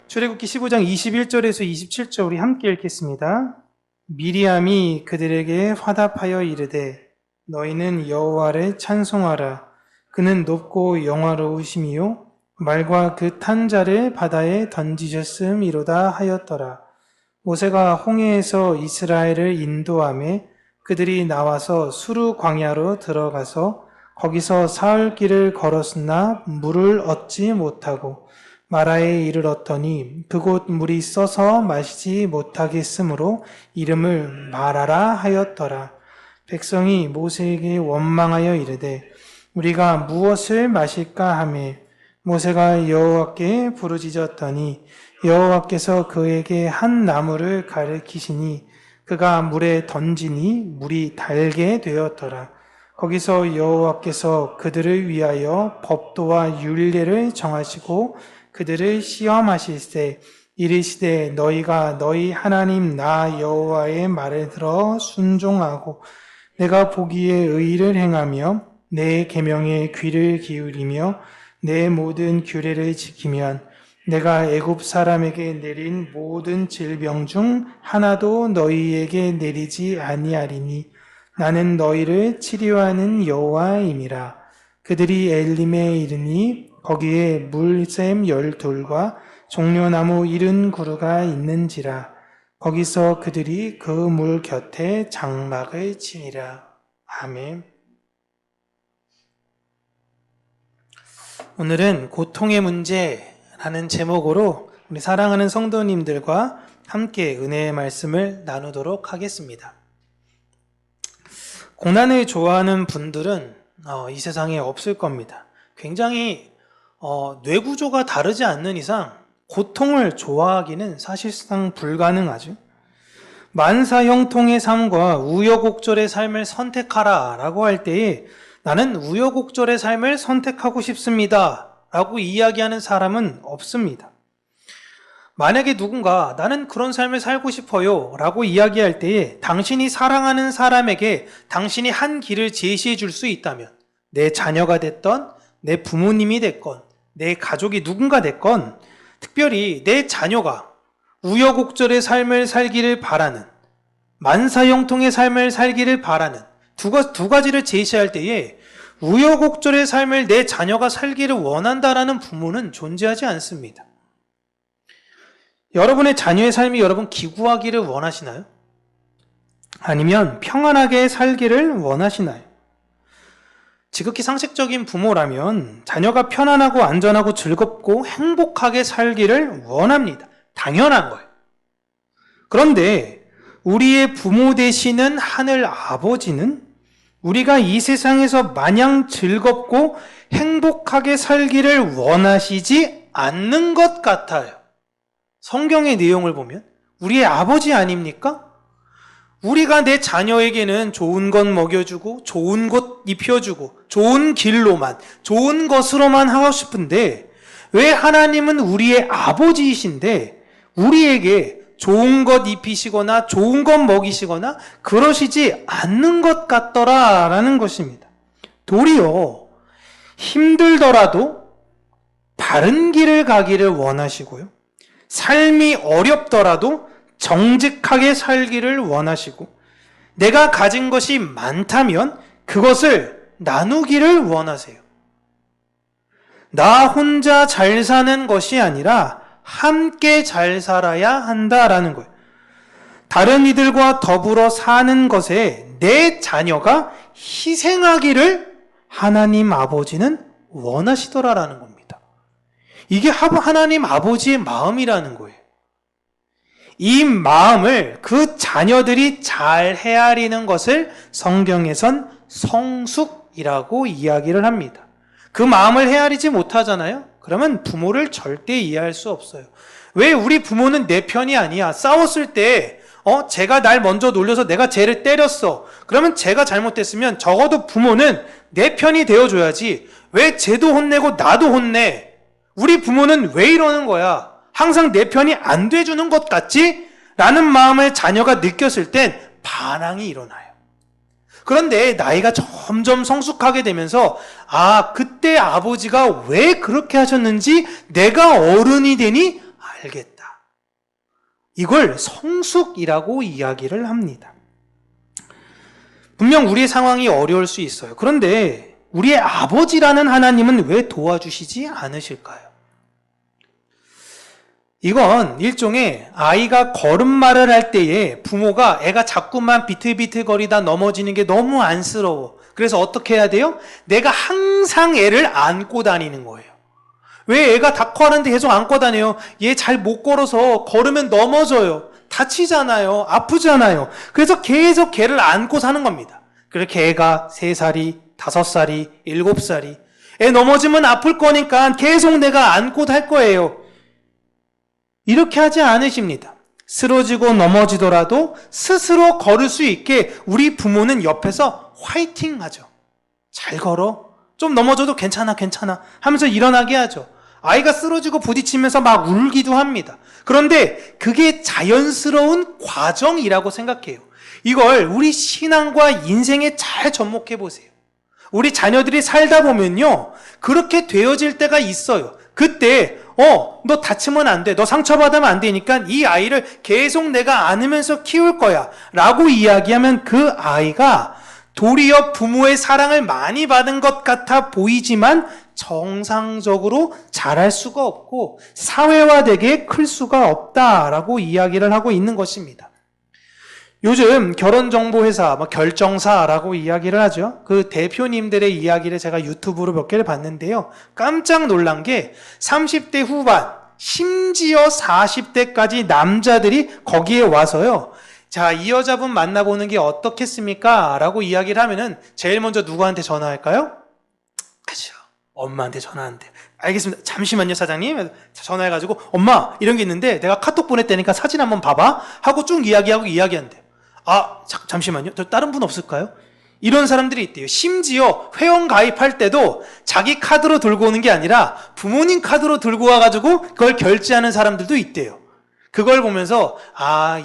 출애굽기 15장 21절에서 27절 우리 함께 읽겠습니다. 미리암이 그들에게 화답하여 이르되 너희는 여호와를 찬송하라. 그는 높고 영화로우심이요 말과 그 탄 자를 바다에 던지셨음이로다 하였더라. 모세가 홍해에서 이스라엘을 인도하매 그들이 나와서 수르 광야로 들어가서 거기서 사흘 길을 걸었으나 물을 얻지 못하고 마라에 이르렀더니 그곳 물이 써서 마시지 못하겠으므로 이름을 마라라 하였더라. 백성이 모세에게 원망하여 이르되 우리가 무엇을 마실까 하며 모세가 여호와께 부르짖었더니 여호와께서 그에게 한 나무를 가리키시니 그가 물에 던지니 물이 달게 되었더라. 거기서 여호와께서 그들을 위하여 법도와 율례를 정하시고 그들을 시험하실세 이르시되 너희가 너희 하나님 나 여호와의 말을 들어 순종하고 내가 보기에 의를 행하며 내 계명에 귀를 기울이며 내 모든 규례를 지키면 내가 애굽 사람에게 내린 모든 질병 중 하나도 너희에게 내리지 아니하리니 나는 너희를 치료하는 여호와임이라. 그들이 엘림에 이르니 거기에 물샘 12돌과 종려나무 70그루가 있는지라. 거기서 그들이 그 물 곁에 장막을 치니라. 아멘. 오늘은 고통의 문제라는 제목으로 우리 사랑하는 성도님들과 함께 은혜의 말씀을 나누도록 하겠습니다. 고난을 좋아하는 분들은 이 세상에 없을 겁니다. 굉장히 뇌구조가 다르지 않는 이상 고통을 좋아하기는 사실상 불가능하죠. 만사형통의 삶과 우여곡절의 삶을 선택하라 라고 할 때에 나는 우여곡절의 삶을 선택하고 싶습니다 라고 이야기하는 사람은 없습니다. 만약에 누군가 나는 그런 삶을 살고 싶어요 라고 이야기할 때에 당신이 사랑하는 사람에게 당신이 한 길을 제시해 줄 수 있다면 내 자녀가 됐건 내 부모님이 됐건 내 가족이 누군가 됐건 특별히 내 자녀가 우여곡절의 삶을 살기를 바라는 만사형통의 삶을 살기를 바라는 두 가지를 제시할 때에 우여곡절의 삶을 내 자녀가 살기를 원한다라는 부모는 존재하지 않습니다. 여러분의 자녀의 삶이 여러분 기구하기를 원하시나요? 아니면 평안하게 살기를 원하시나요? 지극히 상식적인 부모라면 자녀가 편안하고 안전하고 즐겁고 행복하게 살기를 원합니다. 당연한 거예요. 그런데 우리의 부모 되시는 하늘 아버지는 우리가 이 세상에서 마냥 즐겁고 행복하게 살기를 원하시지 않는 것 같아요. 성경의 내용을 보면 우리의 아버지 아닙니까? 우리가 내 자녀에게는 좋은 것 먹여주고 좋은 곳 입혀주고 좋은 길로만 좋은 것으로만 하고 싶은데 왜 하나님은 우리의 아버지이신데 우리에게 좋은 것 입히시거나 좋은 것 먹이시거나 그러시지 않는 것 같더라라는 것입니다. 도리어 힘들더라도 바른 길을 가기를 원하시고요. 삶이 어렵더라도 정직하게 살기를 원하시고 내가 가진 것이 많다면 그것을 나누기를 원하세요. 나 혼자 잘 사는 것이 아니라 함께 잘 살아야 한다라는 거예요. 다른 이들과 더불어 사는 것에 내 자녀가 희생하기를 하나님 아버지는 원하시더라라는 겁니다. 이게 하나님 아버지의 마음이라는 거예요. 이 마음을 그 자녀들이 잘 헤아리는 것을 성경에선 성숙이라고 이야기를 합니다. 그 마음을 헤아리지 못하잖아요? 그러면 부모를 절대 이해할 수 없어요. 왜 우리 부모는 내 편이 아니야? 싸웠을 때 쟤가 날 먼저 놀려서 내가 쟤를 때렸어. 그러면 쟤가 잘못됐으면 적어도 부모는 내 편이 되어줘야지. 왜 쟤도 혼내고 나도 혼내? 우리 부모는 왜 이러는 거야? 항상 내 편이 안 돼주는 것 같지? 라는 마음을 자녀가 느꼈을 땐 반항이 일어나요. 그런데 나이가 점점 성숙하게 되면서 그때 아버지가 왜 그렇게 하셨는지 내가 어른이 되니 알겠다. 이걸 성숙이라고 이야기를 합니다. 분명 우리의 상황이 어려울 수 있어요. 그런데 우리의 아버지라는 하나님은 왜 도와주시지 않으실까요? 이건 일종의 아이가 걸음마를 할 때에 부모가 애가 자꾸만 비틀비틀거리다 넘어지는 게 너무 안쓰러워. 그래서 어떻게 해야 돼요? 내가 항상 애를 안고 다니는 거예요. 왜 애가 닥터하는데 계속 안고 다녀요? 얘 잘 못 걸어서 걸으면 넘어져요. 다치잖아요. 아프잖아요. 그래서 계속 걔를 안고 사는 겁니다. 그렇게 애가 3살이, 5살이, 7살이 애 넘어지면 아플 거니까 계속 내가 안고 달 거예요. 이렇게 하지 않으십니다. 쓰러지고 넘어지더라도 스스로 걸을 수 있게 우리 부모는 옆에서 화이팅 하죠. 잘 걸어. 좀 넘어져도 괜찮아 하면서 일어나게 하죠. 아이가 쓰러지고 부딪히면서 막 울기도 합니다. 그런데 그게 자연스러운 과정이라고 생각해요. 이걸 우리 신앙과 인생에 잘 접목해 보세요. 우리 자녀들이 살다 보면요, 그렇게 되어질 때가 있어요. 그때 너 다치면 안 돼. 너 상처받으면 안 되니까 이 아이를 계속 내가 안으면서 키울 거야 라고 이야기하면 그 아이가 도리어 부모의 사랑을 많이 받은 것 같아 보이지만 정상적으로 자랄 수가 없고 사회화되게 클 수가 없다라고 이야기를 하고 있는 것입니다. 요즘 결혼정보회사, 결정사라고 이야기를 하죠. 그 대표님들의 이야기를 제가 유튜브로 몇 개를 봤는데요. 깜짝 놀란 게 30대 후반, 심지어 40대까지 남자들이 거기에 와서요. 자, 이 여자분 만나보는 게 어떻겠습니까? 라고 이야기를 하면은 제일 먼저 누구한테 전화할까요? 그죠. 엄마한테 전화한대. 알겠습니다. 잠시만요, 사장님. 전화해가지고 엄마 이런 게 있는데 내가 카톡 보냈다니까 사진 한번 봐봐 하고 쭉 이야기한대. 잠시만요. 저 다른 분 없을까요? 이런 사람들이 있대요. 심지어 회원 가입할 때도 자기 카드로 들고 오는 게 아니라 부모님 카드로 들고 와가지고 그걸 결제하는 사람들도 있대요. 그걸 보면서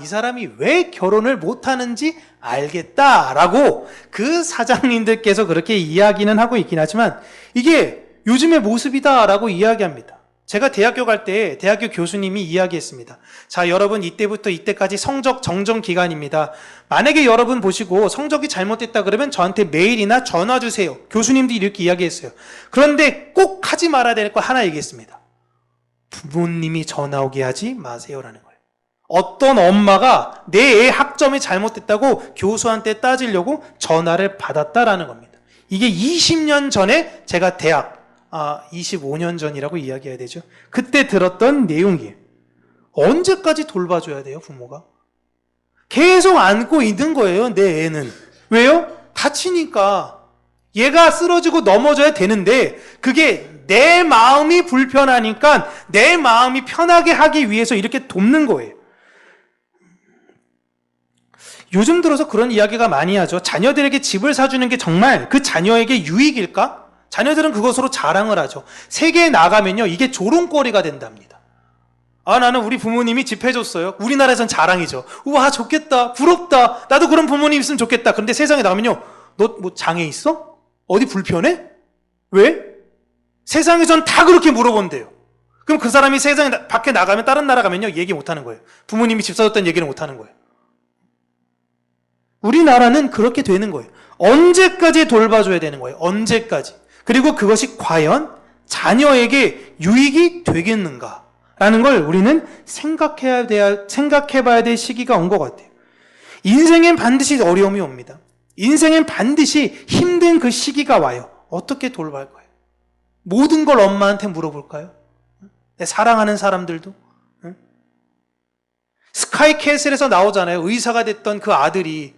이 사람이 왜 결혼을 못하는지 알겠다라고 그 사장님들께서 그렇게 이야기는 하고 있긴 하지만 이게 요즘의 모습이다라고 이야기합니다. 제가 대학교 갈 때 대학교 교수님이 이야기했습니다. 자, 여러분 이때부터 이때까지 성적 정정 기간입니다. 만약에 여러분 보시고 성적이 잘못됐다 그러면 저한테 메일이나 전화 주세요. 교수님들이 이렇게 이야기했어요. 그런데 꼭 하지 말아야 될 거 하나 얘기했습니다. 부모님이 전화 오게 하지 마세요라는 거예요. 어떤 엄마가 내 애 학점이 잘못됐다고 교수한테 따지려고 전화를 받았다라는 겁니다. 이게 20년 전에 제가 대학 25년 전이라고 이야기해야 되죠. 그때 들었던 내용이에요. 언제까지 돌봐줘야 돼요, 부모가? 계속 안고 있는 거예요, 내 애는. 왜요? 다치니까. 얘가 쓰러지고 넘어져야 되는데 그게 내 마음이 불편하니까 내 마음이 편하게 하기 위해서 이렇게 돕는 거예요. 요즘 들어서 그런 이야기가 많이 하죠. 자녀들에게 집을 사주는 게 정말 그 자녀에게 유익일까? 자녀들은 그것으로 자랑을 하죠. 세계에 나가면요, 이게 조롱거리가 된답니다. 나는 우리 부모님이 집 해줬어요. 우리나라에선 자랑이죠. 우와, 좋겠다. 부럽다. 나도 그런 부모님 있으면 좋겠다. 그런데 세상에 나가면요, 너 뭐 장애 있어? 어디 불편해? 왜? 세상에선 다 그렇게 물어본대요. 그럼 그 사람이 세상에 밖에 나가면 다른 나라 가면요, 얘기 못하는 거예요. 부모님이 집 사줬다는 얘기를 못하는 거예요. 우리나라는 그렇게 되는 거예요. 언제까지 돌봐줘야 되는 거예요? 언제까지? 그리고 그것이 과연 자녀에게 유익이 되겠는가? 라는 걸 우리는 생각해봐야 될 시기가 온 것 같아요. 인생엔 반드시 어려움이 옵니다. 인생엔 반드시 힘든 그 시기가 와요. 어떻게 돌볼 거예요? 모든 걸 엄마한테 물어볼까요? 내 사랑하는 사람들도? 스카이캐슬에서 나오잖아요. 의사가 됐던 그 아들이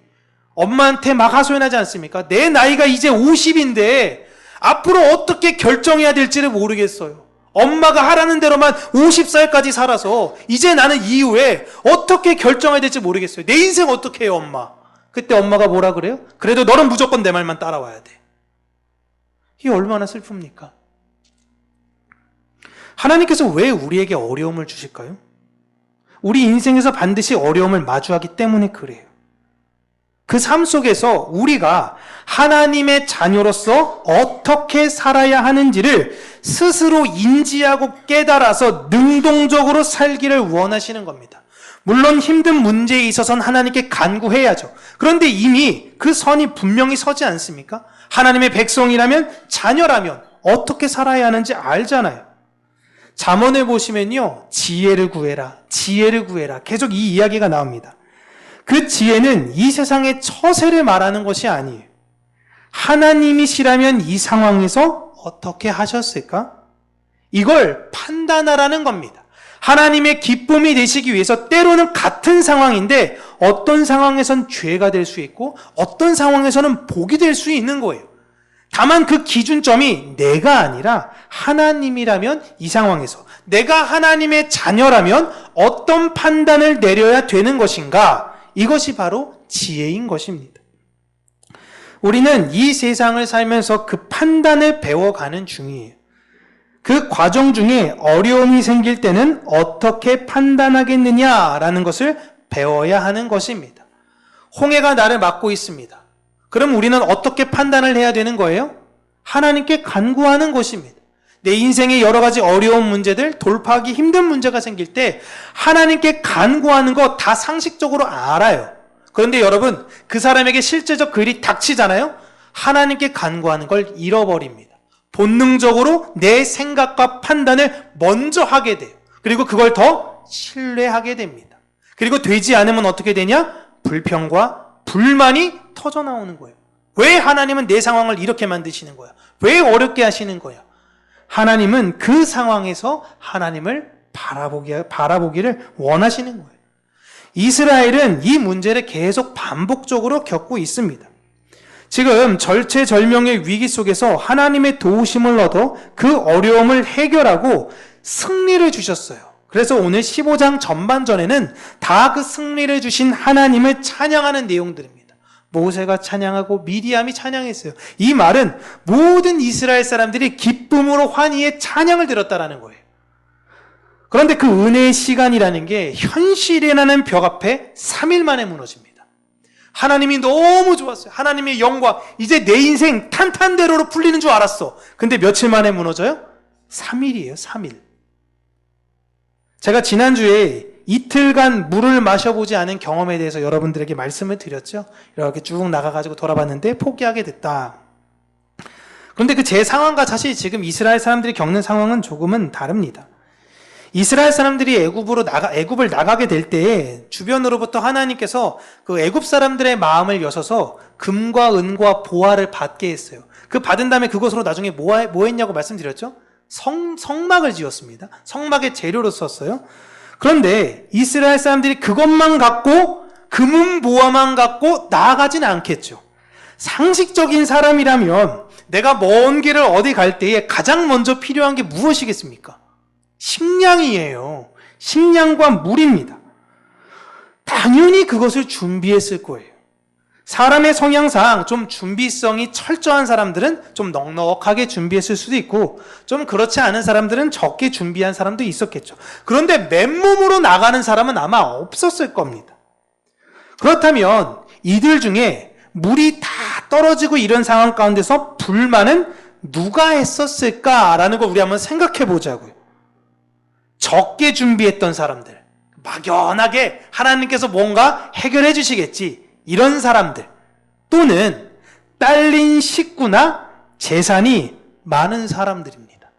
엄마한테 막 하소연하지 않습니까? 내 나이가 이제 50인데 앞으로 어떻게 결정해야 될지를 모르겠어요. 엄마가 하라는 대로만 50살까지 살아서 이제 나는 이후에 어떻게 결정해야 될지 모르겠어요. 내 인생 어떻게 해요, 엄마? 그때 엄마가 뭐라 그래요? 그래도 너는 무조건 내 말만 따라와야 돼. 이게 얼마나 슬픕니까? 하나님께서 왜 우리에게 어려움을 주실까요? 우리 인생에서 반드시 어려움을 마주하기 때문에 그래요. 그 삶 속에서 우리가 하나님의 자녀로서 어떻게 살아야 하는지를 스스로 인지하고 깨달아서 능동적으로 살기를 원하시는 겁니다. 물론 힘든 문제에 있어서는 하나님께 간구해야죠. 그런데 이미 그 선이 분명히 서지 않습니까? 하나님의 백성이라면, 자녀라면 어떻게 살아야 하는지 알잖아요. 잠언에 보시면요, 지혜를 구해라, 지혜를 구해라, 계속 이 이야기가 나옵니다. 그 지혜는 이 세상의 처세를 말하는 것이 아니에요. 하나님이시라면 이 상황에서 어떻게 하셨을까? 이걸 판단하라는 겁니다. 하나님의 기쁨이 되시기 위해서 때로는 같은 상황인데 어떤 상황에선 죄가 될 수 있고 어떤 상황에서는 복이 될 수 있는 거예요. 다만 그 기준점이 내가 아니라 하나님이라면 이 상황에서, 내가 하나님의 자녀라면 어떤 판단을 내려야 되는 것인가? 이것이 바로 지혜인 것입니다. 우리는 이 세상을 살면서 그 판단을 배워가는 중이에요. 그 과정 중에 어려움이 생길 때는 어떻게 판단하겠느냐라는 것을 배워야 하는 것입니다. 홍해가 나를 막고 있습니다. 그럼 우리는 어떻게 판단을 해야 되는 거예요? 하나님께 간구하는 것입니다. 내 인생의 여러 가지 어려운 문제들, 돌파하기 힘든 문제가 생길 때 하나님께 간구하는 거 다 상식적으로 알아요. 그런데 여러분, 그 사람에게 실제적 글이 닥치잖아요? 하나님께 간구하는 걸 잃어버립니다. 본능적으로 내 생각과 판단을 먼저 하게 돼요. 그리고 그걸 더 신뢰하게 됩니다. 그리고 되지 않으면 어떻게 되냐? 불평과 불만이 터져 나오는 거예요. 왜 하나님은 내 상황을 이렇게 만드시는 거야? 왜 어렵게 하시는 거야? 하나님은 그 상황에서 하나님을 바라보기를 원하시는 거예요. 이스라엘은 이 문제를 계속 반복적으로 겪고 있습니다. 지금 절체절명의 위기 속에서 하나님의 도우심을 얻어 그 어려움을 해결하고 승리를 주셨어요. 그래서 오늘 15장 전반전에는 다 그 승리를 주신 하나님을 찬양하는 내용들입니다. 모세가 찬양하고 미디암이 찬양했어요. 이 말은 모든 이스라엘 사람들이 기쁨으로 환희의 찬양을 들었다라는 거예요. 그런데 그 은혜의 시간이라는 게 현실이라는 벽 앞에 3일 만에 무너집니다. 하나님이 너무 좋았어요. 하나님의 영광, 이제 내 인생 탄탄대로로 풀리는 줄 알았어. 근데 며칠 만에 무너져요? 3일이에요, 3일. 제가 지난주에 이틀간 물을 마셔보지 않은 경험에 대해서 여러분들에게 말씀을 드렸죠. 이렇게 쭉 나가가지고 돌아봤는데 포기하게 됐다. 그런데 그 제 상황과 사실 지금 이스라엘 사람들이 겪는 상황은 조금은 다릅니다. 이스라엘 사람들이 애굽을 나가게 될 때에 주변으로부터 하나님께서 그 애굽 사람들의 마음을 여셔서 금과 은과 보화를 받게 했어요. 그 받은 다음에 그것으로 나중에 뭐 했냐고 말씀드렸죠? 성막을 지었습니다. 성막의 재료로 썼어요. 그런데 이스라엘 사람들이 그것만 갖고, 금은 보화만 갖고 나아가지는 않겠죠. 상식적인 사람이라면 내가 먼 길을 어디 갈 때에 가장 먼저 필요한 게 무엇이겠습니까? 식량이에요. 식량과 물입니다. 당연히 그것을 준비했을 거예요. 사람의 성향상 좀 준비성이 철저한 사람들은 좀 넉넉하게 준비했을 수도 있고, 좀 그렇지 않은 사람들은 적게 준비한 사람도 있었겠죠. 그런데 맨몸으로 나가는 사람은 아마 없었을 겁니다. 그렇다면 이들 중에 물이 다 떨어지고 이런 상황 가운데서 불만은 누가 했었을까라는 걸 우리 한번 생각해 보자고요. 적게 준비했던 사람들, 막연하게 하나님께서 뭔가 해결해 주시겠지, 이런 사람들, 또는 딸린 식구나 재산이 많은 사람들입니다.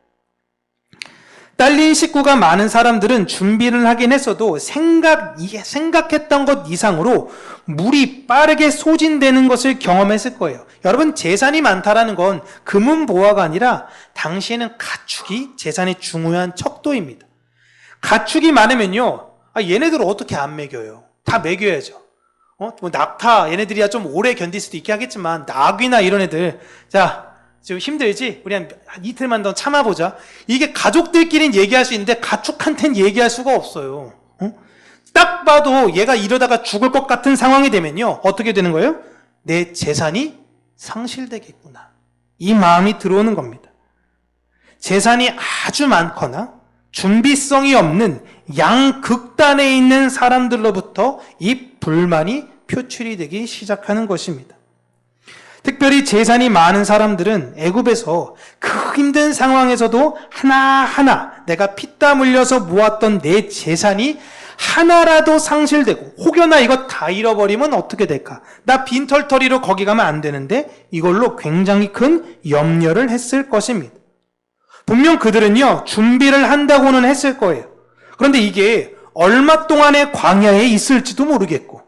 딸린 식구가 많은 사람들은 준비를 하긴 했어도 생각했던 것 이상으로 물이 빠르게 소진되는 것을 경험했을 거예요. 여러분, 재산이 많다라는 건 금은 보화가 아니라 당시에는 가축이 재산의 중요한 척도입니다. 가축이 많으면요, 얘네들을 어떻게 안 먹여요? 다 먹여야죠. 뭐 낙타, 얘네들이야 좀 오래 견딜 수도 있게 하겠지만, 낙이나 이런 애들, 자, 지금 힘들지? 우리 한 이틀만 더 참아보자. 이게 가족들끼리는 얘기할 수 있는데 가축한테는 얘기할 수가 없어요. 딱 봐도 얘가 이러다가 죽을 것 같은 상황이 되면요, 어떻게 되는 거예요? 내 재산이 상실되겠구나, 이 마음이 들어오는 겁니다. 재산이 아주 많거나 준비성이 없는 양극단에 있는 사람들로부터 이 불만이 표출이 되기 시작하는 것입니다. 특별히 재산이 많은 사람들은 애굽에서 그 힘든 상황에서도 하나하나 내가 피땀 흘려서 모았던 내 재산이 하나라도 상실되고 혹여나 이거 다 잃어버리면 어떻게 될까? 나 빈털터리로 거기 가면 안 되는데 이걸로 굉장히 큰 염려를 했을 것입니다. 분명 그들은요, 준비를 한다고는 했을 거예요. 그런데 이게 얼마 동안의 광야에 있을지도 모르겠고,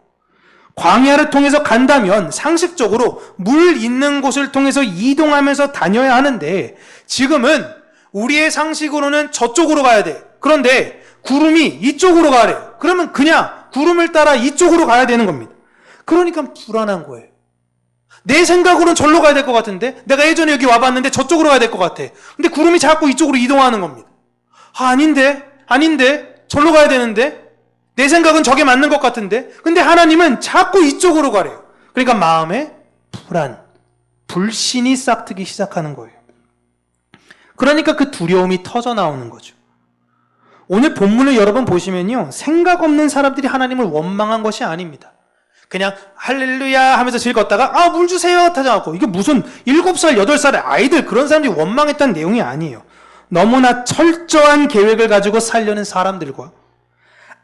광야를 통해서 간다면 상식적으로 물 있는 곳을 통해서 이동하면서 다녀야 하는데, 지금은 우리의 상식으로는 저쪽으로 가야 돼. 그런데 구름이 이쪽으로 가래. 그러면 그냥 구름을 따라 이쪽으로 가야 되는 겁니다. 그러니까 불안한 거예요. 내 생각으로는 절로 가야 될 것 같은데, 내가 예전에 여기 와봤는데 저쪽으로 가야 될 것 같아. 근데 구름이 자꾸 이쪽으로 이동하는 겁니다. 아닌데, 절로 가야 되는데, 내 생각은 저게 맞는 것 같은데, 근데 하나님은 자꾸 이쪽으로 가래요. 그러니까 마음에 불안, 불신이 싹트기 시작하는 거예요. 그러니까 그 두려움이 터져 나오는 거죠. 오늘 본문을 여러분 보시면요, 생각 없는 사람들이 하나님을 원망한 것이 아닙니다. 그냥 할렐루야 하면서 즐겁다가 물 주세요 하지 않고, 이게 무슨 7살, 8살의 아이들 그런 사람들이 원망했다는 내용이 아니에요. 너무나 철저한 계획을 가지고 살려는 사람들과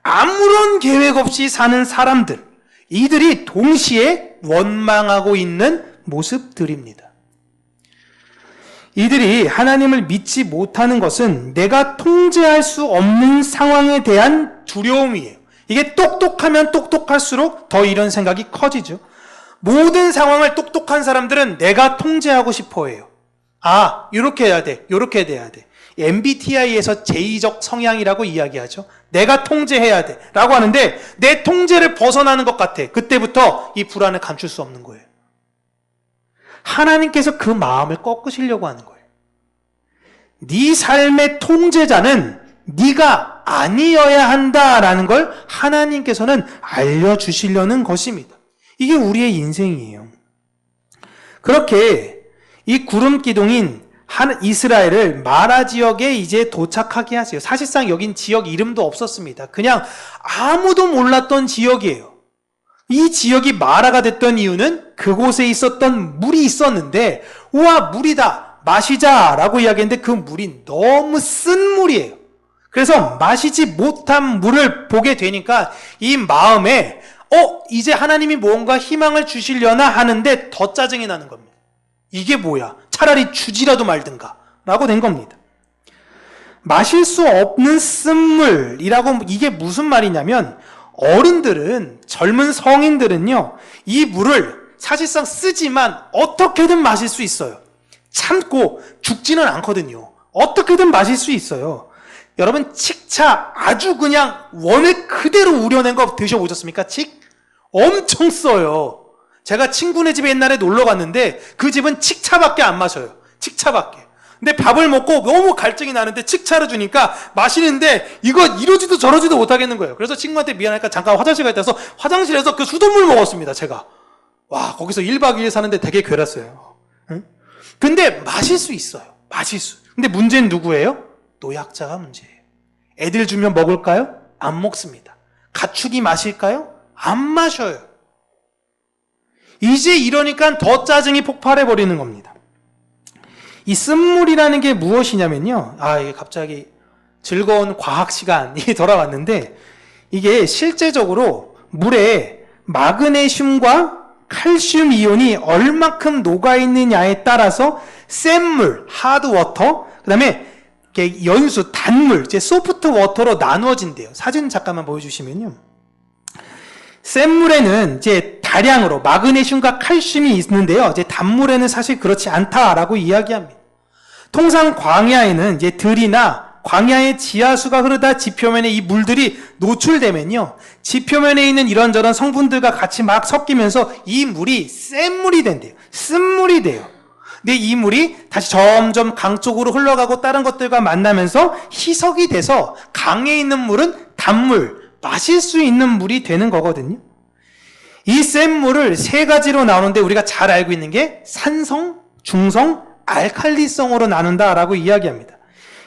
아무런 계획 없이 사는 사람들, 이들이 동시에 원망하고 있는 모습들입니다. 이들이 하나님을 믿지 못하는 것은 내가 통제할 수 없는 상황에 대한 두려움이에요. 이게 똑똑하면 똑똑할수록 더 이런 생각이 커지죠. 모든 상황을 똑똑한 사람들은 내가 통제하고 싶어 해요. 이렇게 해야 돼. 이렇게 돼야 돼. MBTI에서 제의적 성향이라고 이야기하죠. 내가 통제해야 돼. 라고 하는데 내 통제를 벗어나는 것 같아. 그때부터 이 불안을 감출 수 없는 거예요. 하나님께서 그 마음을 꺾으시려고 하는 거예요. 네 삶의 통제자는 네가 아니어야 한다라는 걸 하나님께서는 알려주시려는 것입니다. 이게 우리의 인생이에요. 그렇게 이 구름 기둥인 이스라엘을 마라 지역에 이제 도착하게 하세요. 사실상 여긴 지역 이름도 없었습니다. 그냥 아무도 몰랐던 지역이에요. 이 지역이 마라가 됐던 이유는 그곳에 있었던 물이 있었는데, 우와, 물이다, 마시자라고 이야기했는데 그 물이 너무 쓴 물이에요. 그래서 마시지 못한 물을 보게 되니까 이 마음에 이제 하나님이 뭔가 희망을 주시려나 하는데 더 짜증이 나는 겁니다. 이게 뭐야? 차라리 주지라도 말든가 라고 된 겁니다. 마실 수 없는 쓴물이라고, 이게 무슨 말이냐면, 어른들은, 젊은 성인들은요, 이 물을 사실상 쓰지만 어떻게든 마실 수 있어요. 참고 죽지는 않거든요. 어떻게든 마실 수 있어요. 여러분, 칡차 아주 그냥 원을 그대로 우려낸 거 드셔보셨습니까? 칡? 엄청 써요. 제가 친구네 집에 옛날에 놀러 갔는데 그 집은 칡차밖에 안 마셔요. 칡차밖에. 근데 밥을 먹고 너무 갈증이 나는데 칡차를 주니까 마시는데 이거 이러지도 저러지도 못하겠는 거예요. 그래서 친구한테 미안하니까 잠깐 화장실 갔다 와서 화장실에서 그 수돗물 먹었습니다, 제가. 와, 거기서 1박 2일 사는데 되게 괴랐어요. 응? 근데 마실 수 있어요. 마실 수. 근데 문제는 누구예요? 노약자가 문제예요. 애들 주면 먹을까요? 안 먹습니다. 가축이 마실까요? 안 마셔요. 이제 이러니까 더 짜증이 폭발해버리는 겁니다. 이 쓴물이라는 게 무엇이냐면요. 이게 갑자기 즐거운 과학 시간이 돌아왔는데, 이게 실제적으로 물에 마그네슘과 칼슘 이온이 얼마큼 녹아있느냐에 따라서 센 물, 하드 워터, 그 다음에 연수, 단물, 이제 소프트 워터로 나누어진대요. 사진 잠깐만 보여주시면요. 센 물에는 이제 다량으로 마그네슘과 칼슘이 있는데요. 이제 단물에는 사실 그렇지 않다라고 이야기합니다. 통상 광야에는 이제 들이나 광야의 지하수가 흐르다 지표면에 이 물들이 노출되면요, 지표면에 있는 이런저런 성분들과 같이 막 섞이면서 이 물이 센 물이 된대요. 쓴 물이 돼요. 근데 이 물이 다시 점점 강 쪽으로 흘러가고 다른 것들과 만나면서 희석이 돼서 강에 있는 물은 단물, 마실 수 있는 물이 되는 거거든요. 이 센 물을 세 가지로 나누는데 우리가 잘 알고 있는 게 산성, 중성, 알칼리성으로 나눈다라고 이야기합니다.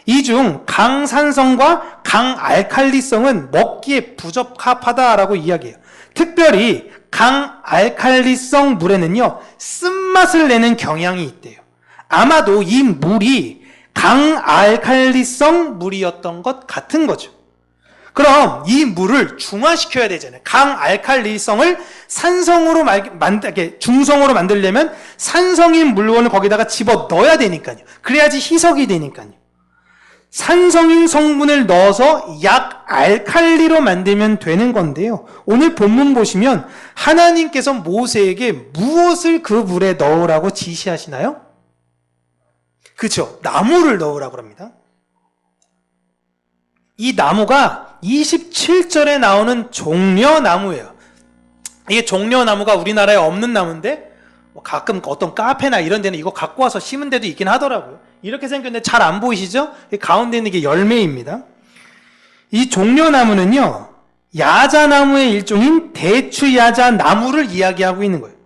이 중 강산성과 강알칼리성은 먹기에 부적합하다라고 이야기해요. 특별히 강알칼리성 물에는요, 쓴맛을 내는 경향이 있대요. 아마도 이 물이 강알칼리성 물이었던 것 같은 거죠. 그럼 이 물을 중화시켜야 되잖아요. 강알칼리성을 산성으로 중성으로 만들려면 산성인 물건을 거기다가 집어 넣어야 되니까요. 그래야지 희석이 되니까요. 산성인 성분을 넣어서 약알칼리로 만들면 되는 건데요. 오늘 본문 보시면 하나님께서 모세에게 무엇을 그 물에 넣으라고 지시하시나요? 그렇죠. 나무를 넣으라고 합니다. 이 나무가 27절에 나오는 종려나무예요. 이게 종려나무가 우리나라에 없는 나무인데 가끔 어떤 카페나 이런 데는 이거 갖고 와서 심은 데도 있긴 하더라고요. 이렇게 생겼는데 잘 안 보이시죠? 가운데 있는 게 열매입니다. 이 종려나무는요, 야자나무의 일종인 대추야자나무를 이야기하고 있는 거예요.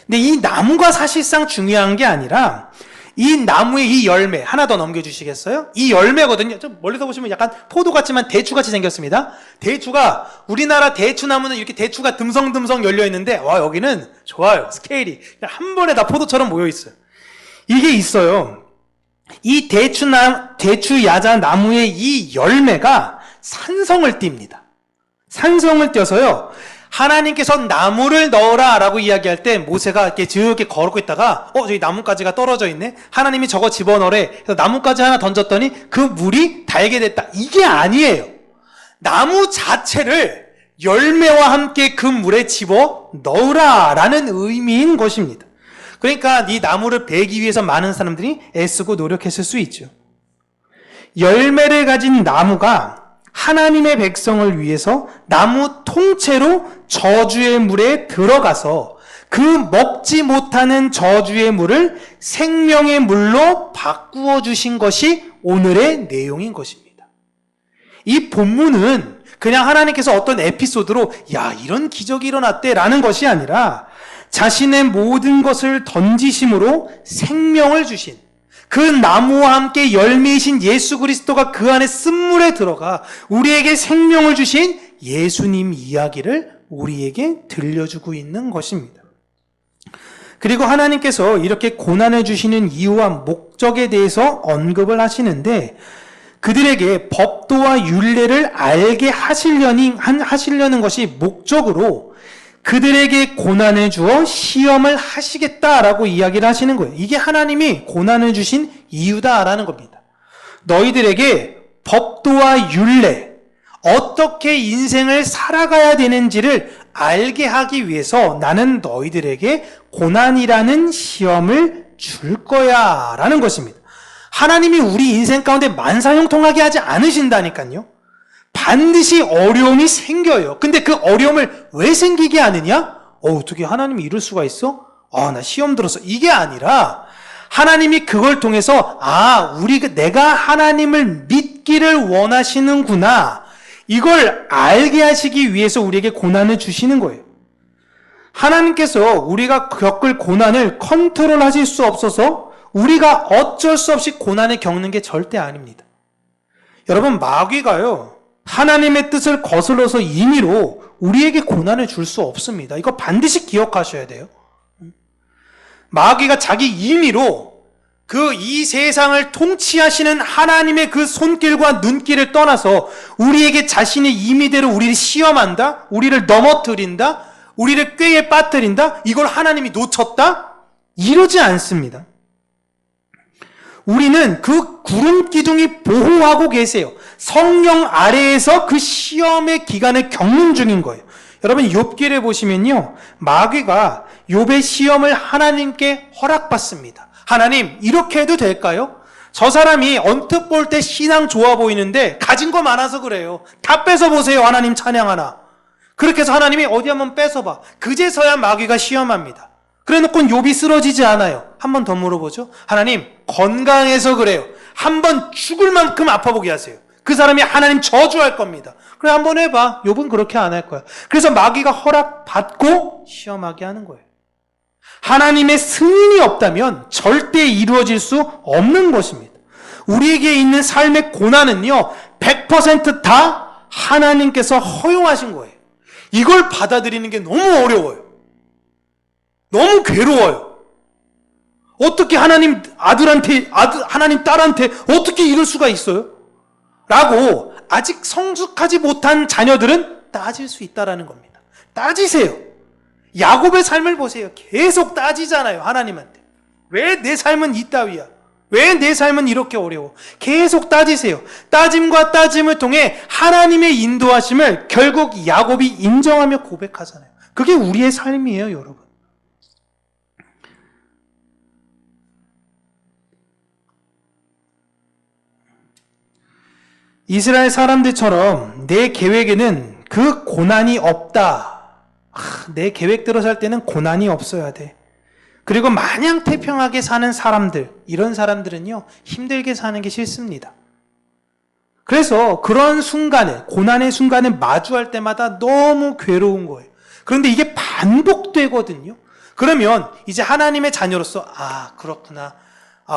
근데 이 나무가 사실상 중요한 게 아니라 이 나무의 이 열매, 하나 더 넘겨주시겠어요? 이 열매거든요. 좀 멀리서 보시면 약간 포도 같지만 대추같이 생겼습니다. 대추가, 우리나라 대추나무는 이렇게 대추가 듬성듬성 열려있는데, 와, 여기는 좋아요. 스케일이. 한 번에 다 포도처럼 모여있어요. 이게 있어요. 이 대추야자 나무의 이 열매가 산성을 띱니다. 산성을 띄어서요, 하나님께서 나무를 넣어라 라고 이야기할 때 모세가 이렇게 저렇게 걸고 있다가 저기 나뭇가지가 떨어져 있네? 하나님이 저거 집어넣으래. 그래서 나뭇가지 하나 던졌더니 그 물이 달게 됐다. 이게 아니에요. 나무 자체를 열매와 함께 그 물에 집어 넣으라 라는 의미인 것입니다. 그러니까 이 나무를 베기 위해서 많은 사람들이 애쓰고 노력했을 수 있죠. 열매를 가진 나무가 하나님의 백성을 위해서 나무 통째로 저주의 물에 들어가서 그 먹지 못하는 저주의 물을 생명의 물로 바꾸어 주신 것이 오늘의 내용인 것입니다. 이 본문은 그냥 하나님께서 어떤 에피소드로 야, 이런 기적이 일어났대 라는 것이 아니라 자신의 모든 것을 던지심으로 생명을 주신 그 나무와 함께 열매이신 예수 그리스도가 그 안에 쓴물에 들어가 우리에게 생명을 주신 예수님 이야기를 우리에게 들려주고 있는 것입니다. 그리고 하나님께서 이렇게 고난을 주시는 이유와 목적에 대해서 언급을 하시는데 그들에게 법도와 율례를 알게 하시려는 것이 목적으로 그들에게 고난을 주어 시험을 하시겠다라고 이야기를 하시는 거예요. 이게 하나님이 고난을 주신 이유다라는 겁니다. 너희들에게 법도와 율례, 어떻게 인생을 살아가야 되는지를 알게 하기 위해서 나는 너희들에게 고난이라는 시험을 줄 거야 라는 것입니다. 하나님이 우리 인생 가운데 만사형통하게 하지 않으신다니까요. 반드시 어려움이 생겨요. 근데 그 어려움을 왜 생기게 하느냐? 어떻게 하나님이 이럴 수가 있어? 나 시험 들었어. 이게 아니라 하나님이 그걸 통해서 내가 하나님을 믿기를 원하시는구나. 이걸 알게 하시기 위해서 우리에게 고난을 주시는 거예요. 하나님께서 우리가 겪을 고난을 컨트롤하실 수 없어서 우리가 어쩔 수 없이 고난을 겪는 게 절대 아닙니다. 여러분, 마귀가요, 하나님의 뜻을 거슬러서 임의로 우리에게 고난을 줄 수 없습니다. 이거 반드시 기억하셔야 돼요. 마귀가 자기 임의로 이 세상을 통치하시는 하나님의 그 손길과 눈길을 떠나서 우리에게 자신의 임의대로 우리를 시험한다? 우리를 넘어뜨린다? 우리를 꾀에 빠뜨린다? 이걸 하나님이 놓쳤다? 이러지 않습니다. 우리는 그 구름 기둥이 보호하고 계세요. 성령 아래에서 그 시험의 기간을 겪는 중인 거예요. 여러분, 욥기를 보시면요, 마귀가 욥의 시험을 하나님께 허락받습니다. 하나님, 이렇게 해도 될까요? 저 사람이 언뜻 볼 때 신앙 좋아 보이는데 가진 거 많아서 그래요. 다 뺏어보세요. 하나님 찬양하나. 그렇게 해서 하나님이 어디 한번 뺏어봐. 그제서야 마귀가 시험합니다. 그래놓고 욥이 쓰러지지 않아요. 한 번 더 물어보죠. 하나님, 건강해서 그래요. 한 번 죽을 만큼 아파보게 하세요. 그 사람이 하나님 저주할 겁니다. 그래, 한번 해봐. 욥은 그렇게 안 할 거야. 그래서 마귀가 허락받고 시험하게 하는 거예요. 하나님의 승인이 없다면 절대 이루어질 수 없는 것입니다. 우리에게 있는 삶의 고난은요, 100% 다 하나님께서 허용하신 거예요. 이걸 받아들이는 게 너무 어려워요. 너무 괴로워요. 어떻게 하나님 아들한테, 하나님 딸한테 어떻게 이럴 수가 있어요? 라고 아직 성숙하지 못한 자녀들은 따질 수 있다라는 겁니다. 따지세요. 야곱의 삶을 보세요. 계속 따지잖아요, 하나님한테. 왜 내 삶은 이따위야? 왜 내 삶은 이렇게 어려워? 계속 따지세요. 따짐과 따짐을 통해 하나님의 인도하심을 결국 야곱이 인정하며 고백하잖아요. 그게 우리의 삶이에요, 여러분. 이스라엘 사람들처럼 내 계획에는 그 고난이 없다. 내 계획대로 살 때는 고난이 없어야 돼. 그리고 마냥 태평하게 사는 사람들, 이런 사람들은요, 힘들게 사는 게 싫습니다. 그래서 그런 순간에, 고난의 순간을 마주할 때마다 너무 괴로운 거예요. 그런데 이게 반복되거든요. 그러면 이제 하나님의 자녀로서, 그렇구나.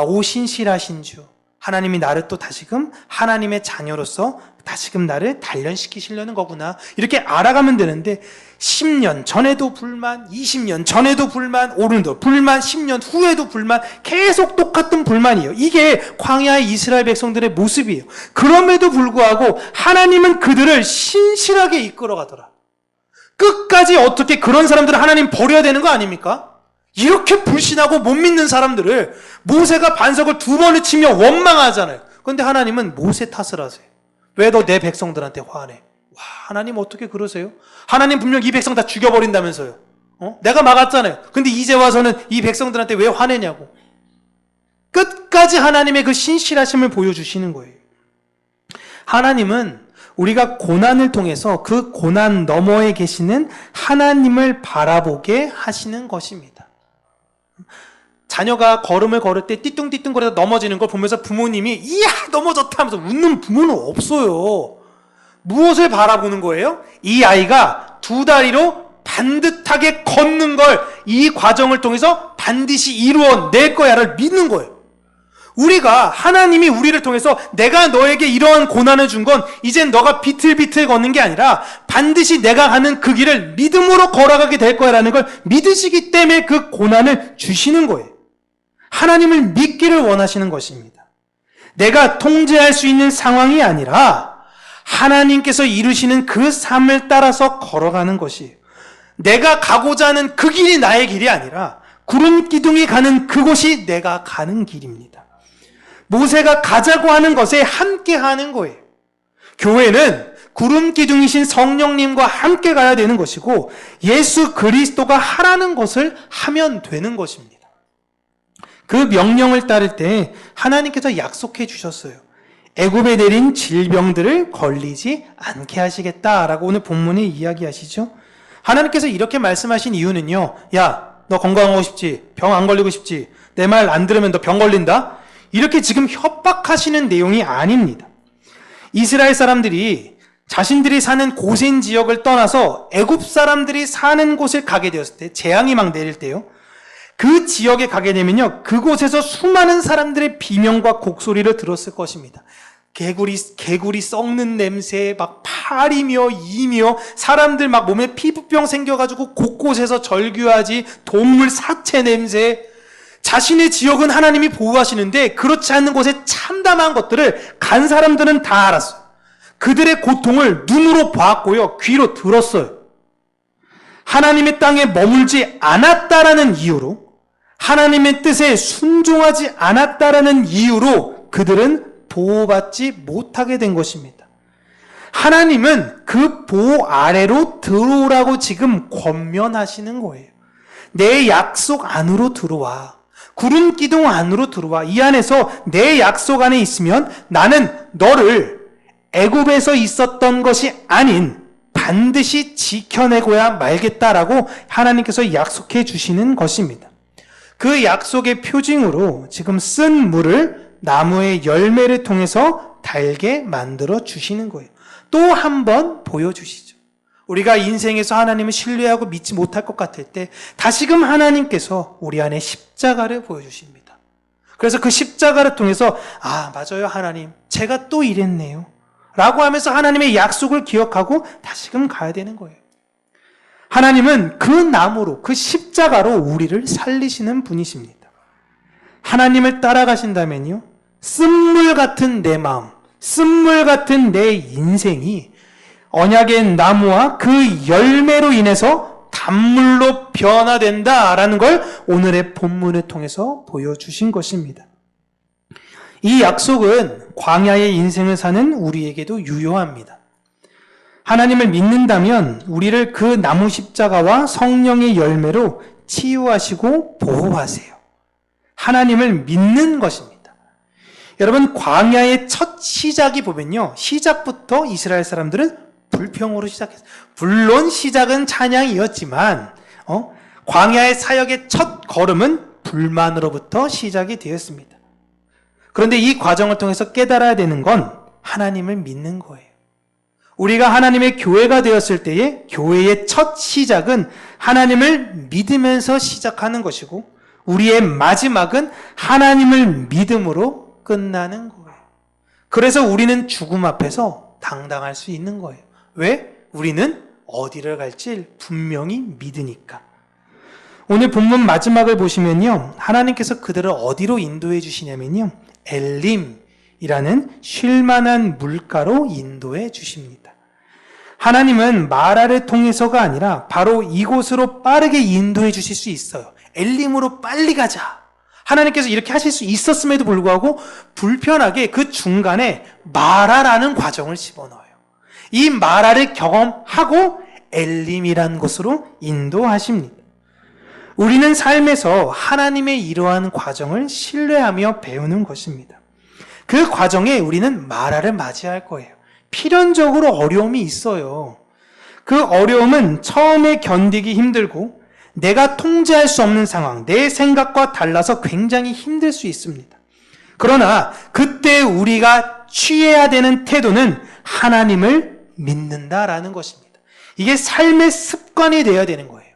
오 신실하신 주. 하나님이 나를 또 다시금 하나님의 자녀로서 다시금 나를 단련시키시려는 거구나. 이렇게 알아가면 되는데 10년 전에도 불만, 20년 전에도 불만, 오늘도 불만, 10년 후에도 불만, 계속 똑같은 불만이에요. 이게 광야의 이스라엘 백성들의 모습이에요. 그럼에도 불구하고 하나님은 그들을 신실하게 이끌어가더라. 끝까지 어떻게 그런 사람들을 하나님 버려야 되는 거 아닙니까? 이렇게 불신하고 못 믿는 사람들을 모세가 반석을 2번을 치며 원망하잖아요. 그런데 하나님은 모세 탓을 하세요. 왜 너 내 백성들한테 화내? 와, 하나님 어떻게 그러세요? 하나님 분명 이 백성 다 죽여버린다면서요. 내가 막았잖아요. 근데 이제 와서는 이 백성들한테 왜 화내냐고. 끝까지 하나님의 그 신실하심을 보여주시는 거예요. 하나님은 우리가 고난을 통해서 그 고난 너머에 계시는 하나님을 바라보게 하시는 것입니다. 자녀가 걸음을 걸을 때 띠뚱띠뚱거려서 넘어지는 걸 보면서 부모님이 이야 넘어졌다 하면서 웃는 부모는 없어요. 무엇을 바라보는 거예요? 이 아이가 2다리로 반듯하게 걷는 걸 이 과정을 통해서 반드시 이루어낼 거야를 믿는 거예요. 우리가 하나님이 우리를 통해서 내가 너에게 이러한 고난을 준 건 이젠 너가 비틀비틀 걷는 게 아니라 반드시 내가 가는 그 길을 믿음으로 걸어가게 될 거야라는 걸 믿으시기 때문에 그 고난을 주시는 거예요. 하나님을 믿기를 원하시는 것입니다. 내가 통제할 수 있는 상황이 아니라 하나님께서 이루시는 그 삶을 따라서 걸어가는 것이에요. 내가 가고자 하는 그 길이 나의 길이 아니라 구름 기둥이 가는 그곳이 내가 가는 길입니다. 모세가 가자고 하는 것에 함께 하는 거예요. 교회는 구름 기둥이신 성령님과 함께 가야 되는 것이고 예수 그리스도가 하라는 것을 하면 되는 것입니다. 그 명령을 따를 때 하나님께서 약속해 주셨어요. 애굽에 내린 질병들을 걸리지 않게 하시겠다라고 오늘 본문에 이야기하시죠. 하나님께서 이렇게 말씀하신 이유는요. 야, 너 건강하고 싶지? 병 안 걸리고 싶지? 내 말 안 들으면 너 병 걸린다? 이렇게 지금 협박하시는 내용이 아닙니다. 이스라엘 사람들이 자신들이 사는 고센 지역을 떠나서 애굽 사람들이 사는 곳을 가게 되었을 때, 재앙이 막 내릴 때요. 그 지역에 가게 되면요. 그곳에서 수많은 사람들의 비명과 곡소리를 들었을 것입니다. 개구리 썩는 냄새, 막 파리며 이며 사람들 막 몸에 피부병 생겨가지고 곳곳에서 절규하지, 동물 사체 냄새. 자신의 지역은 하나님이 보호하시는데 그렇지 않는 곳에 참담한 것들을 간 사람들은 다 알았어요. 그들의 고통을 눈으로 봤고요. 귀로 들었어요. 하나님의 땅에 머물지 않았다라는 이유로, 하나님의 뜻에 순종하지 않았다라는 이유로 그들은 보호받지 못하게 된 것입니다. 하나님은 그 보호 아래로 들어오라고 지금 권면하시는 거예요. 내 약속 안으로 들어와. 구름 기둥 안으로 들어와. 이 안에서 내 약속 안에 있으면 나는 너를 애굽에서 있었던 것이 아닌 반드시 지켜내고야 말겠다라고 하나님께서 약속해 주시는 것입니다. 그 약속의 표징으로 지금 쓴 물을 나무의 열매를 통해서 달게 만들어 주시는 거예요. 또 한 번 보여주시죠. 우리가 인생에서 하나님을 신뢰하고 믿지 못할 것 같을 때 다시금 하나님께서 우리 안에 십자가를 보여주십니다. 그래서 그 십자가를 통해서 맞아요 하나님, 제가 또 이랬네요 라고 하면서 하나님의 약속을 기억하고 다시금 가야 되는 거예요. 하나님은 그 나무로, 그 십자가로 우리를 살리시는 분이십니다. 하나님을 따라가신다면요, 쓴물 같은 내 마음, 쓴물 같은 내 인생이 언약의 나무와 그 열매로 인해서 단물로 변화된다라는 걸 오늘의 본문을 통해서 보여주신 것입니다. 이 약속은 광야의 인생을 사는 우리에게도 유효합니다. 하나님을 믿는다면 우리를 그 나무 십자가와 성령의 열매로 치유하시고 보호하세요. 하나님을 믿는 것입니다. 여러분, 광야의 첫 시작이 보면요, 시작부터 이스라엘 사람들은 불평으로 시작했어요. 물론 시작은 찬양이었지만 광야의 사역의 첫 걸음은 불만으로부터 시작이 되었습니다. 그런데 이 과정을 통해서 깨달아야 되는 건 하나님을 믿는 거예요. 우리가 하나님의 교회가 되었을 때에 교회의 첫 시작은 하나님을 믿으면서 시작하는 것이고, 우리의 마지막은 하나님을 믿음으로 끝나는 거예요. 그래서 우리는 죽음 앞에서 당당할 수 있는 거예요. 왜? 우리는 어디를 갈지 분명히 믿으니까. 오늘 본문 마지막을 보시면요, 하나님께서 그들을 어디로 인도해 주시냐면요, 엘림이라는 쉴만한 물가로 인도해 주십니다. 하나님은 마라를 통해서가 아니라 바로 이곳으로 빠르게 인도해 주실 수 있어요. 엘림으로 빨리 가자. 하나님께서 이렇게 하실 수 있었음에도 불구하고 불편하게 그 중간에 마라라는 과정을 집어넣어요. 이 마라를 경험하고 엘림이라는 곳으로 인도하십니다. 우리는 삶에서 하나님의 이러한 과정을 신뢰하며 배우는 것입니다. 그 과정에 우리는 마라를 맞이할 거예요. 필연적으로 어려움이 있어요. 그 어려움은 처음에 견디기 힘들고 내가 통제할 수 없는 상황, 내 생각과 달라서 굉장히 힘들 수 있습니다. 그러나 그때 우리가 취해야 되는 태도는 하나님을 믿는다라는 것입니다. 이게 삶의 습관이 되어야 되는 거예요.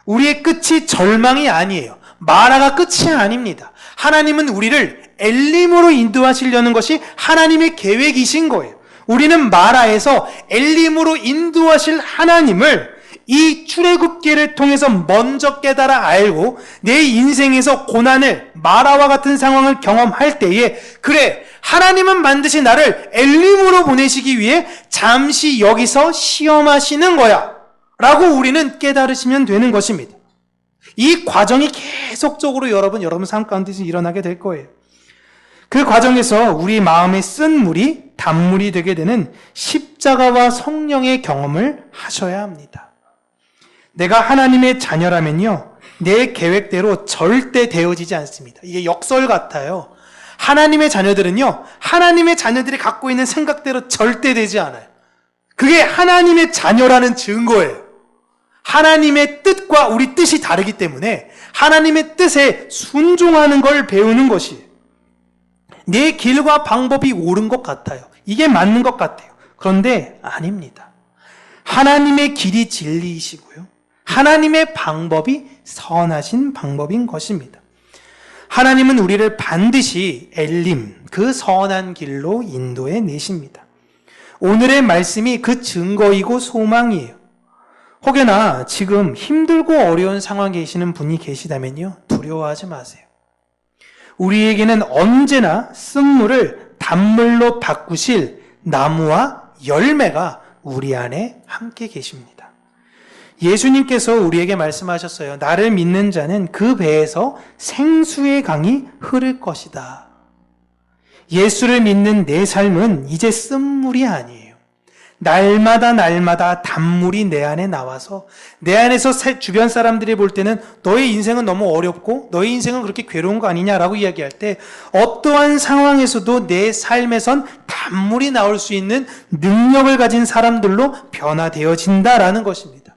우리의 끝이 절망이 아니에요. 마라가 끝이 아닙니다. 하나님은 우리를 엘림으로 인도하시려는 것이 하나님의 계획이신 거예요. 우리는 마라에서 엘림으로 인도하실 하나님을 이 출애굽기를 통해서 먼저 깨달아 알고 내 인생에서 고난을, 마라와 같은 상황을 경험할 때에, 그래, 하나님은 반드시 나를 엘림으로 보내시기 위해 잠시 여기서 시험하시는 거야 라고 우리는 깨달으시면 되는 것입니다. 이 과정이 계속적으로 여러분 삶 가운데서 일어나게 될 거예요. 그 과정에서 우리 마음에 쓴 물이 단물이 되게 되는 십자가와 성령의 경험을 하셔야 합니다. 내가 하나님의 자녀라면요, 내 계획대로 절대 되어지지 않습니다. 이게 역설 같아요. 하나님의 자녀들은요, 하나님의 자녀들이 갖고 있는 생각대로 절대 되지 않아요. 그게 하나님의 자녀라는 증거예요. 하나님의 뜻과 우리 뜻이 다르기 때문에 하나님의 뜻에 순종하는 걸 배우는 것이에요. 내 길과 방법이 옳은 것 같아요. 이게 맞는 것 같아요. 그런데 아닙니다. 하나님의 길이 진리이시고요, 하나님의 방법이 선하신 방법인 것입니다. 하나님은 우리를 반드시 엘림, 그 선한 길로 인도해 내십니다. 오늘의 말씀이 그 증거이고 소망이에요. 혹여나 지금 힘들고 어려운 상황에 계시는 분이 계시다면요, 두려워하지 마세요. 우리에게는 언제나 쓴물을 단물로 바꾸실 나무와 열매가 우리 안에 함께 계십니다. 예수님께서 우리에게 말씀하셨어요. 나를 믿는 자는 그 배에서 생수의 강이 흐를 것이다. 예수를 믿는 내 삶은 이제 쓴물이 아니에요. 날마다 단물이 내 안에 나와서 내 안에서 주변 사람들이 볼 때는 너의 인생은 너무 어렵고 너의 인생은 그렇게 괴로운 거 아니냐라고 이야기할 때, 어떠한 상황에서도 내 삶에선 단물이 나올 수 있는 능력을 가진 사람들로 변화되어진다라는 것입니다.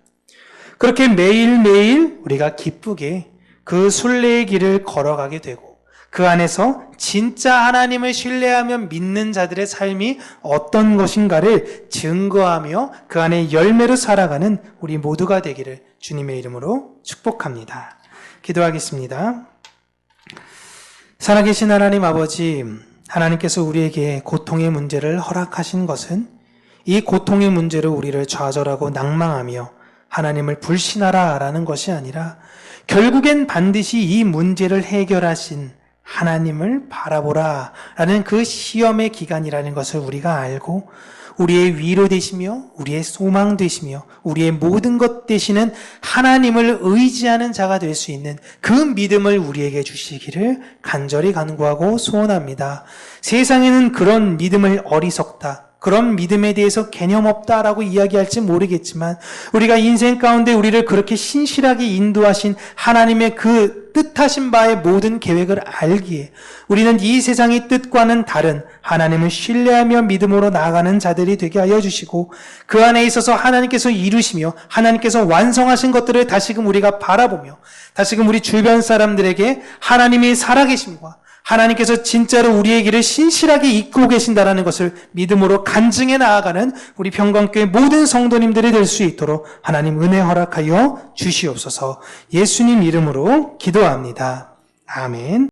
그렇게 매일매일 우리가 기쁘게 그 순례의 길을 걸어가게 되고, 그 안에서 진짜 하나님을 신뢰하며 믿는 자들의 삶이 어떤 것인가를 증거하며 그 안에 열매로 살아가는 우리 모두가 되기를 주님의 이름으로 축복합니다. 기도하겠습니다. 살아계신 하나님 아버지, 하나님께서 우리에게 고통의 문제를 허락하신 것은 이 고통의 문제로 우리를 좌절하고 낭망하며 하나님을 불신하라 라는 것이 아니라 결국엔 반드시 이 문제를 해결하신 하나님을 바라보라 라는 그 시험의 기간이라는 것을 우리가 알고 우리의 위로 되시며 우리의 소망 되시며 우리의 모든 것 되시는 하나님을 의지하는 자가 될 수 있는 그 믿음을 우리에게 주시기를 간절히 간구하고 소원합니다. 세상에는 그런 믿음을 어리석다, 그런 믿음에 대해서 개념 없다라고 이야기할지 모르겠지만 우리가 인생 가운데 우리를 그렇게 신실하게 인도하신 하나님의 그 뜻하신 바의 모든 계획을 알기에 우리는 이 세상의 뜻과는 다른 하나님을 신뢰하며 믿음으로 나아가는 자들이 되게 하여 주시고 그 안에 있어서 하나님께서 이루시며 하나님께서 완성하신 것들을 다시금 우리가 바라보며 다시금 우리 주변 사람들에게 하나님이 살아계심과 하나님께서 진짜로 우리의 길을 신실하게 이끌고 계신다라는 것을 믿음으로 간증해 나아가는 우리 평강교회 모든 성도님들이 될 수 있도록 하나님 은혜 허락하여 주시옵소서. 예수님 이름으로 기도합니다. 아멘.